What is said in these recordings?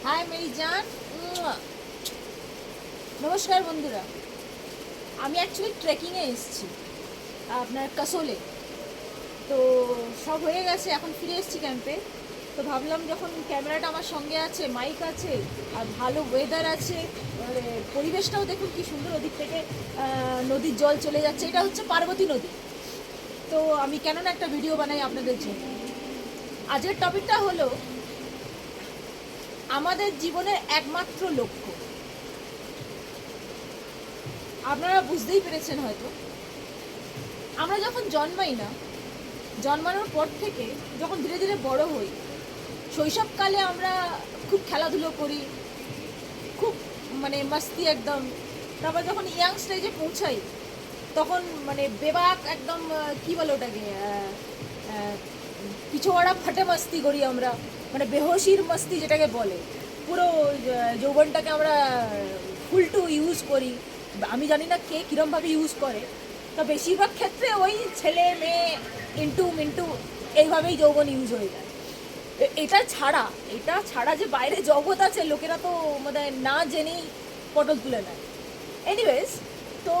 High Mary জান। নমস্কার বন্ধুরা, আমি অ্যাকচুয়ালি ট্রেকিংয়ে এসেছি আপনার কাসোলে। তো সব হয়ে গেছে, এখন ফিরে এসেছি ক্যাম্পে। তো ভাবলাম যখন ক্যামেরাটা আমার সঙ্গে আছে, মাইক আছে, আর ভালো ওয়েদার আছে, মানে পরিবেশটাও দেখুন কি সুন্দর, ওদিক থেকে নদীর জল চলে যাচ্ছে, এটা হচ্ছে পার্বতী নদী। তো আমি কেন না একটা ভিডিও বানাই আপনাদের জন্য। আজকের টপিকটা হলো আমাদের জীবনের একমাত্র লক্ষ্য। আপনারা বুঝতেই পেরেছেন হয়তো, আমরা যখন জন্মাই না, জন্মানোর পর থেকে যখন ধীরে ধীরে বড় হই, শৈশবকালে আমরা খুব খেলাধুলো করি, খুব মানে মাস্তি একদম। তারপর যখন ইয়াং স্টেজে পৌঁছাই তখন মানে বেবাক একদম, কি বলে ওটাকে, পিছোয়াড়া ফাটে মাস্তি করি আমরা, মানে বেহোশির মাস্তি যেটাকে বলে। পুরো যৌবনটাকে আমরা ফুল টু ইউজ করি। আমি জানি না কে কীরমভাবে ইউজ করে, তো বেশিরভাগ ক্ষেত্রে ওই ছেলে মেয়ে ইন্টু মিন্টু এইভাবেই যৌবন ইউজ হয়ে যায়। এটা ছাড়া যে বাইরে জগৎ আছে, লোকেরা তো মানে না জেনেই পটল তুলে নেয়। এনিওয়েজ, তো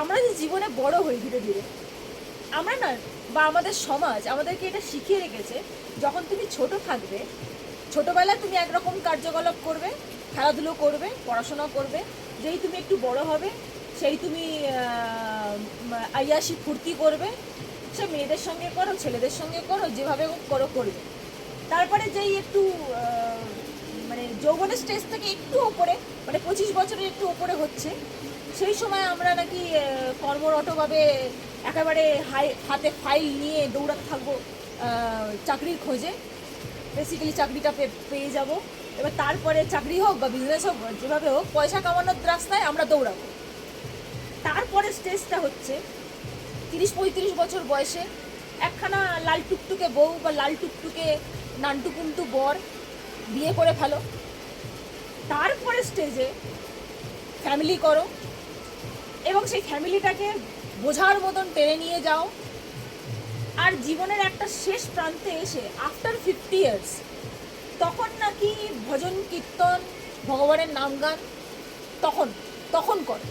আমরা যে জীবনে বড় হই ধীরে ধীরে, আমরা না, বা আমাদের সমাজ আমাদেরকে এটা শিখিয়ে রেখেছে, যখন তুমি ছোট থাকবে, ছোটোবেলায় তুমি একরকম কার্যকলাপ করবে, খেলাধুলো করবে, পড়াশোনা করবে। যেই তুমি একটু বড় হবে, সেই তুমি আয়াসি ফুর্তি করবে, সে মেয়েদের সঙ্গে করো, ছেলেদের সঙ্গে করো, যেভাবে করো করবে। তারপরে যেই একটু মানে যৌবনের স্টেজ থেকে একটু ওপরে, মানে 25 বছরের একটু ওপরে হচ্ছে, সেই সময় আমরা নাকি কর্মরতভাবে একেবারে হাতে ফাইল নিয়ে দৌড়াতে থাকবো চাকরির খোঁজে। বেসিক্যালি চাকরিটা পেয়ে যাব, এবার তারপরে চাকরি হোক বা বিজনেস হোক, যেভাবে হোক পয়সা কামানোর রাস্তায় আমরা দৌড়াবো। তারপরে স্টেজটা হচ্ছে 30-35 বছর বয়সে একখানা লাল টুকটুকে বউ বা লাল টুকটুকে নানটুকুন্টু বর বিয়ে করে ফেলো। তারপরে স্টেজে ফ্যামিলি করো, এবং সেই ফ্যামিলিটাকে বোঝার মতন টেনে নিয়ে যাও। আর জীবনের একটা শেষ প্রান্তে এসে আফটার 50 ইয়ার্স, তখন নাকি ভজন কীর্তন, ভগবানের নাম গান তখন তখন করে।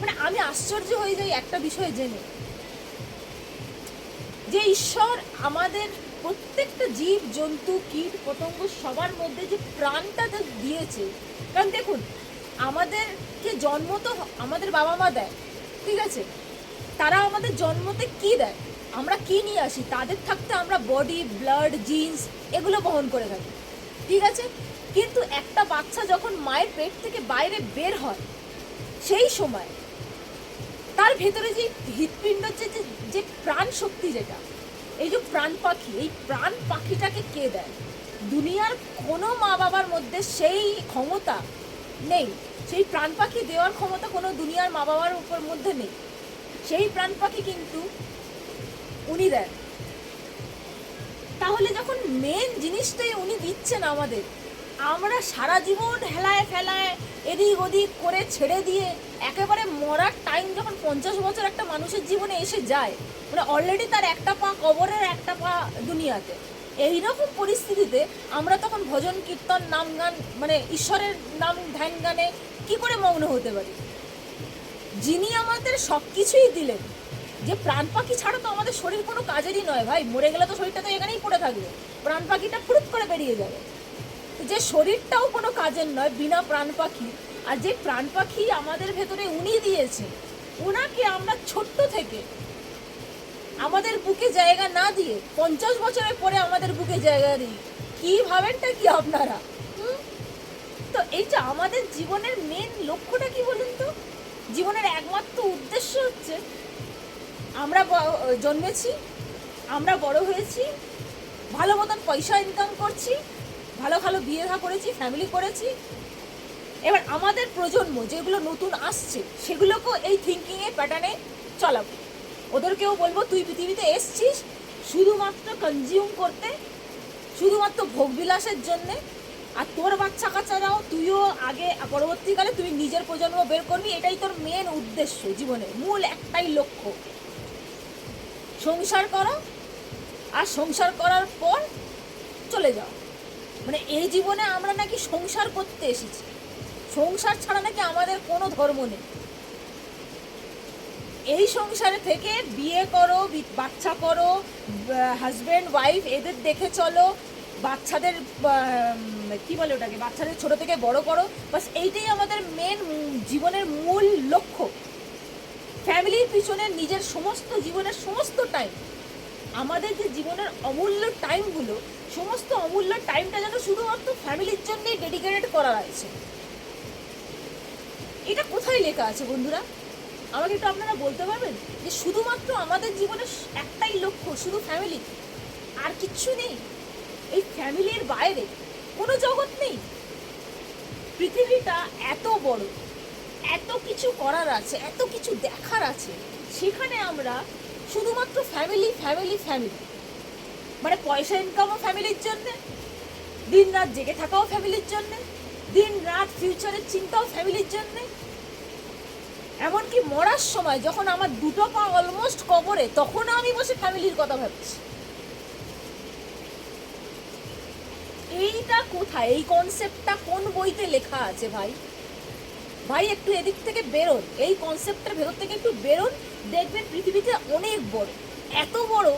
মানে আমি আশ্চর্য হয়ে যাই একটা বিষয় জেনে, যে ঈশ্বর আমাদের প্রত্যেকটা জীব জন্তু কীট পতঙ্গ সবার মধ্যে যে প্রাণটা দিয়েছে। কারণ দেখুন, আমাদেরকে জন্ম তো আমাদের বাবা মা দেয়, ঠিক আছে, তারা আমাদের জন্মতে কি দেয়, আমরা কি নিয়ে আসি, তাদের থাকতে আমরা বডি, ব্লাড, জিন্স এগুলো বহন করে থাকি, ঠিক আছে। কিন্তু একটা বাচ্চা যখন মায়ের পেট থেকে বাইরে বের হয়, সেই সময় তার ভেতরে যে হৃৎপিণ্ড, যে প্রাণ শক্তি, যেটা এই যে প্রাণ পাখি, এই প্রাণ পাখিটাকে কে দেয়? দুনিয়ার কোনো মা বাবার মধ্যে সেই ক্ষমতা নেই, সেই প্রাণ পাখি দেওয়ার ক্ষমতা কোনো দুনিয়ার মা বাবার উপর মধ্যে নেই। সেই প্রাণ পাখি কিন্তু উনি দেন। তাহলে যখন মেন জিনিসটাই উনি দিচ্ছেন আমাদের, আমরা সারা জীবন হেলায় ফেলায় এদিক ওদিক করে ছেড়ে দিয়ে একেবারে মরার টাইম যখন 50 বছর একটা মানুষের জীবনে এসে যায়, মানে অলরেডি তার একটা পা কবরের, একটা পা দুনিয়াতে, এইরকম পরিস্থিতিতে আমরা তখন ভজন কীর্তন নাম গান, মানে ঈশ্বরের নাম ধ্যান গানে কি করে মগ্ন হতে পারি? যিনি আমাদের সব কিছুই দিলেন, যে প্রাণ পাখি ছাড়া তো আমাদের শরীর কোনো কাজেরই নয় ভাই, মরে গেলে তো শরীরটা তো এখানেই পড়ে থাকবে, প্রাণ পাখিটা ফুরুত করে বেরিয়ে যাবে। যে শরীরটাও কোনো কাজের নয় বিনা প্রাণ পাখি, আর যে প্রাণ পাখি আমাদের ভেতরে উনি দিয়েছে, ওনাকে আমরা ছোট্ট থেকে আমাদের বুকে জায়গা না দিয়ে 50 বছরের পরে আমাদের বুকে জায়গা দিই, কী ভাবেনটা কি আপনারা? তো এই যে আমাদের জীবনের মেন লক্ষ্যটা কি বলুন তো? জীবনের একমাত্র উদ্দেশ্য হচ্ছে, আমরা জন্মেছি, আমরা বড় হয়েছি, ভালো মতন পয়সা ইনকাম করছি, ভালো ভালো বিয়ে থা করেছি, ফ্যামিলি করেছি, এবার আমাদের প্রজন্ম যেগুলো নতুন আসছে সেগুলোকেও এই থিঙ্কিংয়ের প্যাটার্নে চালাবো। ওদেরকেও বলবো, তুই পৃথিবীতে এসছিস শুধুমাত্র কনজিউম করতে, শুধুমাত্র ভোগবিলাসের জন্যে, আর তোর বাচ্চা কাচ্চারাও, তুইও আগে পরবর্তীকালে তুই নিজের প্রজন্ম বের করবি, এটাই তোর মেন উদ্দেশ্য, জীবনের মূল একটাই লক্ষ্য, সংসার করো, আর সংসার করার পর চলে যাও। মানে এই জীবনে আমরা নাকি সংসার করতে এসেছি, সংসার ছাড়া নাকি আমাদের কোনো ধর্ম নেই। এই সংসারে থেকে বিয়ে করো, বাচ্চা করো, হাজব্যান্ড ওয়াইফ এদের দেখে চলো, বাচ্চাদের কি বলে ওটাকে, বাচ্চাদের ছোট থেকে বড় করো, বাস এইটাই আমাদের মেন জীবনের মূল লক্ষ্য। ফ্যামিলির পিছনে নিজের সমস্ত জীবনের সমস্ত টাইম, আমাদের যে জীবনের অমূল্য টাইমগুলো, সমস্ত অমূল্য টাইমটা যেন শুধুমাত্র ফ্যামিলির জন্যই ডেডিকেটেড করা হয়েছে। এটা কোথায় লেখা আছে বন্ধুরা? আমাকে একটু আপনারা বলতে পারবেন যে শুধুমাত্র আমাদের জীবনের একটাই লক্ষ্য শুধু ফ্যামিলি, আর কিচ্ছু নেই? এই ফ্যামিলির বাইরে কোনো জগৎ নেই? পৃথিবীটা এত বড়, এত কিছু করার আছে, এত কিছু দেখার আছে, সেখানে আমরা শুধুমাত্র ফ্যামিলি ফ্যামিলি ফ্যামিলি, মানে পয়সা ইনকামও ফ্যামিলির জন্যে, দিন রাত জেগে থাকাও ফ্যামিলির জন্যে, দিন রাত ফিউচারের চিন্তাও ফ্যামিলির জন্যে। এমনকি মরার সময় যখন আমার দুটো পা অলমোস্ট কবরে, তখন আমি বসে ফ্যামিলির কথা ভাবছি। এইটা কোথায়? এই কনসেপ্টটা কোন বইতে লেখা আছে ভাই? ভাই একটু এদিক থেকে বেরোন, এই কনসেপ্টের ভেতর থেকে একটু বেরোন, দেখবেন পৃথিবীতে অনেক বড়, এত বড়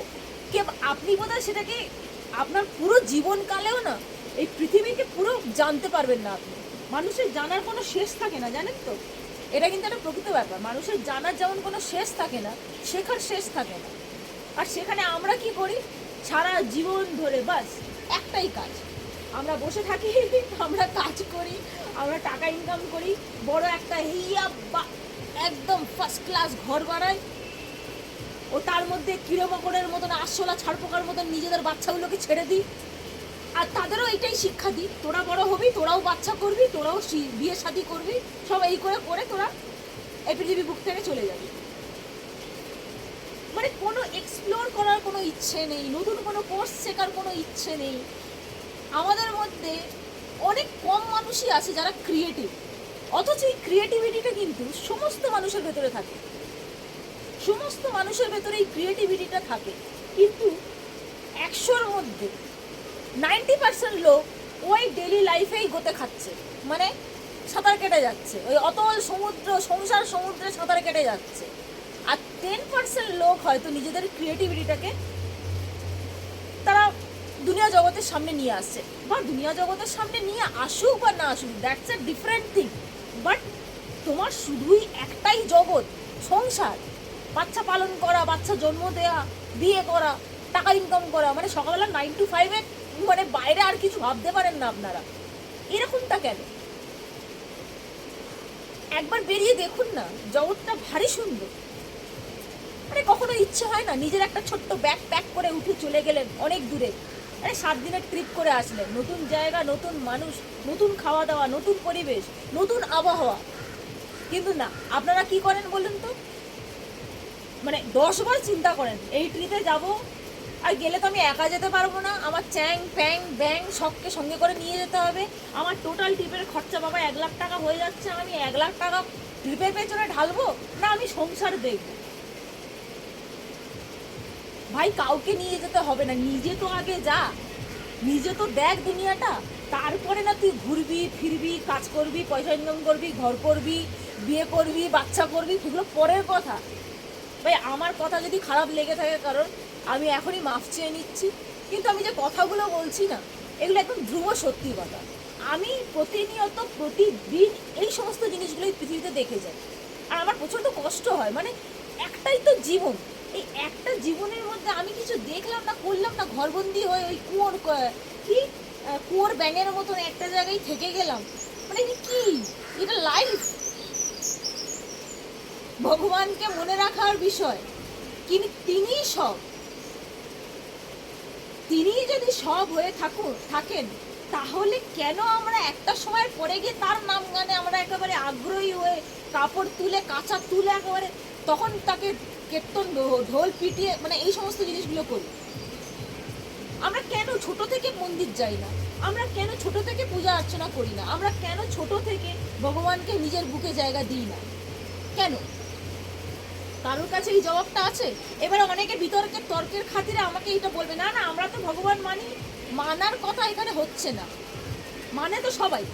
কে আপনি বোধহয় সেটাকে আপনার পুরো জীবনকালেও না এই পৃথিবীকে পুরো জানতে পারবেন না আপনি। মানুষের জানার কোনো শেষ থাকে না, জানেন তো? এটা কিন্তু একটা প্রকৃত ব্যাপার। মানুষের জানার যেমন কোনো শেষ থাকে না, শেখার শেষ থাকে না। আর সেখানে আমরা কি করি? সারা জীবন ধরে বাস একটাই কাজ, আমরা বসে থাকি, আমরা কাজ করি, আমরা টাকা ইনকাম করি, বড় একটা হিয়া বা একদম ফার্স্ট ক্লাস ঘর বানাই, ও তার মধ্যে কিরমকরের মতন আরশোলা ছাড়পোকার মতন নিজেদের বাচ্চাগুলোকে ছেড়ে দিই, আর তাদেরও এইটাই শিক্ষা দিই, তোরা বড় হবি, তোরাও বাচ্চা করবি, তোরাও বিয়ে শাদী করবি, সব এই করে করে তোরা এই পৃথিবী বুক থেকে চলে যাবি। মানে কোনো এক্সপ্লোর করার কোনো ইচ্ছে নেই, নতুন কোনো কোর্স শেখার কোনো ইচ্ছে নেই। আমাদের মধ্যে অনেক কম মানুষই আছে যারা ক্রিয়েটিভ, অথচ এই ক্রিয়েটিভিটিটা কিন্তু সমস্ত মানুষের ভেতরে থাকে, সমস্ত মানুষের ভেতরে এই ক্রিয়েটিভিটিটা থাকে। কিন্তু 100-র মধ্যে 90% লোক ওই ডেলি লাইফেই গোতে খাচ্ছে, মানে সাঁতার কেটে যাচ্ছে, ওই অতল সমুদ্র, সংসার সমুদ্রে সাঁতার কেটে যাচ্ছে। আর 10% লোক হয়তো নিজেদের ক্রিয়েটিভিটিটাকে তারা দুনিয়া জগতের সামনে নিয়ে আসছে, বা দুনিয়া জগতের সামনে নিয়ে আসুক বা না আসুক, that's a different thing. But তোমার শুধুই একটাই জগৎ, সংসার, বাচ্চা পালন করা, বাচ্চা জন্ম দেওয়া, বিয়ে করা, টাকা ইনকাম করা, মানে সকালবেলা 9 to 5 মানে বাইরে আর কিছু ভাবতে পারেন না আপনারা। এরকমটা কেন? একবার বেরিয়ে দেখুন না, জগৎটা ভারী সুন্দর। মানে কখনো ইচ্ছে হয় না নিজের একটা ছোট্ট ব্যাগ প্যাক করে উঠে চলে গেলেন অনেক দূরে, মানে 7 দিনের ট্রিপ করে আসলেন, নতুন জায়গা, নতুন মানুষ, নতুন খাওয়া দাওয়া, নতুন পরিবেশ, নতুন আবহাওয়া। কিন্তু না, আপনারা কি করেন বলুন তো? মানে 10 বার চিন্তা করেন এই ট্রিপে যাব, আর গেলে তো আমি একা যেতে পারবো না, আমার চ্যাং প্যাং ব্যাং সবকে সঙ্গে করে নিয়ে যেতে হবে, আমার টোটাল ট্রিপের খরচা বাবা 1 লাখ টাকা হয়ে যাচ্ছে, আমি 1 লাখ টাকা ট্রিপের পেছনে ঢালবো, না আমি সংসার দেখবো। ভাই কাউকে নিয়ে যেতে হবে না, নিজে তো আগে যা, নিজে তো দেখ দুনিয়াটা, তারপরে না তুই ঘুরবি ফিরবি, কাজ করবি, পয়সা ইনকাম করবি, ঘর করবি, বিয়ে করবি, বাচ্চা করবি, সেগুলো পরের কথা। ভাই আমার কথা যদি খারাপ লেগে থাকে কারণ, আমি এখনই মাফ চেয়ে নিচ্ছি, কিন্তু আমি যে কথাগুলো বলছি না, এগুলো একদম ধ্রুব সত্যি কথা। আমি প্রতিনিয়ত প্রতিদিন এই সমস্ত জিনিসগুলোই পৃথিবীতে দেখে যাই, আর আমার প্রচণ্ড কষ্ট হয়। মানে একটাই তো জীবন, এই একটা জীবনের মধ্যে আমি কিছু দেখলাম না, করলাম না, ঘরবন্দি হয়ে ওই কুয়োর ব্যাঙের মতন একটা জায়গায় থেকে গেলাম, মানে কি এটা লাইফ? ভগবানকে মনে রাখার বিষয়, কিন্তু তিনিই সব, তিনিই যদি সব হয়ে থাকেন, তাহলে কেন আমরা একটা সময় পরে গিয়ে তার নাম গানে আমরা একেবারে আগ্রহী হয়ে কাপড় তুলে, কাঁচা তুলে একেবারে তখন তাকে কীর্তন ঢোল পিটিয়ে মানে এই সমস্ত জিনিসগুলো করি? আমরা কেন ছোট থেকে মন্দির যাই না? আমরা কেন ছোট থেকে পূজা অর্চনা করি না? আমরা কেন ছোট থেকে ভগবানকে নিজের বুকে জায়গা দিই না? কেন? কারোর কাছে এই জবাবটা আছে? এবারে অনেকে তর্কের খাতিরে আমাকে এটা বলবে, না না আমরা তো ভগবান মানি, মানার কথা এখানে হচ্ছে না, মানে তো সবাই,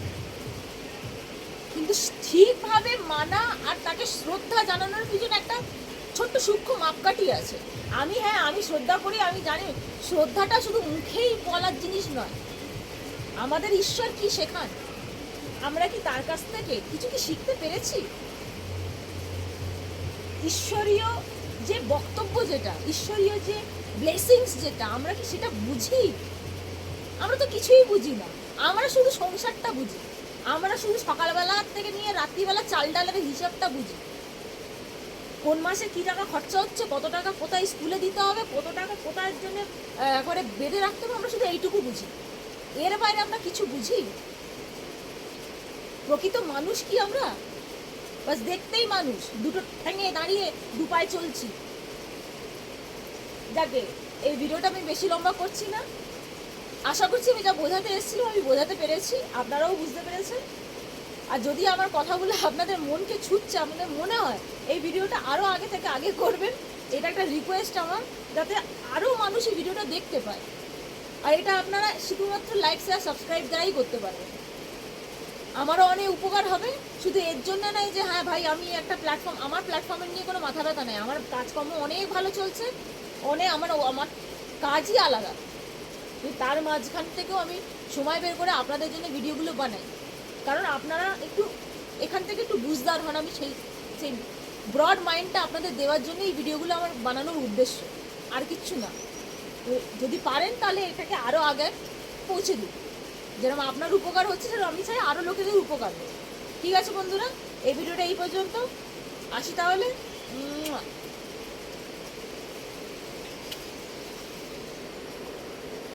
কিন্তু ঠিকভাবে মানা আর তাকে শ্রদ্ধা জানানোর পিছনে একটা ছোট্ট সূক্ষ্ম মাপকাঠি আছে। আমি শ্রদ্ধা করি, আমি জানি শ্রদ্ধাটা শুধু মুখেই বলার জিনিস নয়। আমাদের ঈশ্বর কি শেখান, আমরা কি তার কাছ থেকে কিছু কি শিখতে পেরেছি? ঈশ্বরীয় যে বক্তব্য, যেটা ঈশ্বরীয় যে ব্লেসিংস, যেটা আমরা কি সেটা বুঝি? আমরা তো কিছুই বুঝি না। আমরা শুধু সংসারটা বুঝি, আমরা শুধু সকালবেলা থেকে নিয়ে রাত্রিবেলা চাল ডালের হিসাবটা বুঝি। কোন মাসে কী টাকা খরচা হচ্ছে, কত টাকা কোথায় স্কুলে দিতে হবে, কত টাকা কোথায় জন্য করে বেঁধে রাখতে হবে, আমরা শুধু এইটুকু বুঝি। এর বাইরে আমরা কিছু বুঝি? প্রকৃত মানুষ কি আমরা? বাস দেখতেই মানুষ, দুটো ঠ্যাঙে দাঁড়িয়ে দু পায়ে চলছি। যাকে এই ভিডিওটা আমি বেশি লম্বা করছি না, আশা করছি আমি যা বোঝাতে এসেছিলাম আমি বোঝাতে পেরেছি, আপনারাও বুঝতে পেরেছেন। আর যদি আমার কথাগুলো আপনাদের মনকে ছুটছে, আপনাদের মনে হয় এই ভিডিওটা আরও আগে থেকে আগে করবেন, এটা একটা রিকোয়েস্ট আমার, যাতে আরও মানুষ এই ভিডিওটা দেখতে পায়। আর এটা আপনারা শুধুমাত্র লাইক শেয়ার সাবস্ক্রাইব দ্বারাই করতে পারবেন। আমারও অনেক উপকার হবে, শুধু এর জন্য নয় যে হ্যাঁ ভাই আমি একটা প্ল্যাটফর্ম, আমার প্ল্যাটফর্মের নিয়ে কোনো মাথা ব্যথা নেই, আমার কাজকর্ম অনেক ভালো চলছে, আমার কাজই আলাদা, তার মাঝখান থেকেও আমি সময় বের করে আপনাদের জন্য ভিডিওগুলো বানাই, কারণ আপনারা একটু এখান থেকে একটু বুঝদার হন। আমি সেই ব্রড মাইন্ডটা আপনাদের দেওয়ার জন্য এই ভিডিওগুলো আমার বানানোর উদ্দেশ্য, আর কিচ্ছু না। তো যদি পারেন তাহলে এটাকে আরও আগে পৌঁছে দিন, যেরকম আপনার উপকার হচ্ছে সেরকম আমি চাই আরও লোকেদের উপকার হোক। ঠিক আছে বন্ধুরা, এই ভিডিওটা এই পর্যন্ত, আসি তাহলে।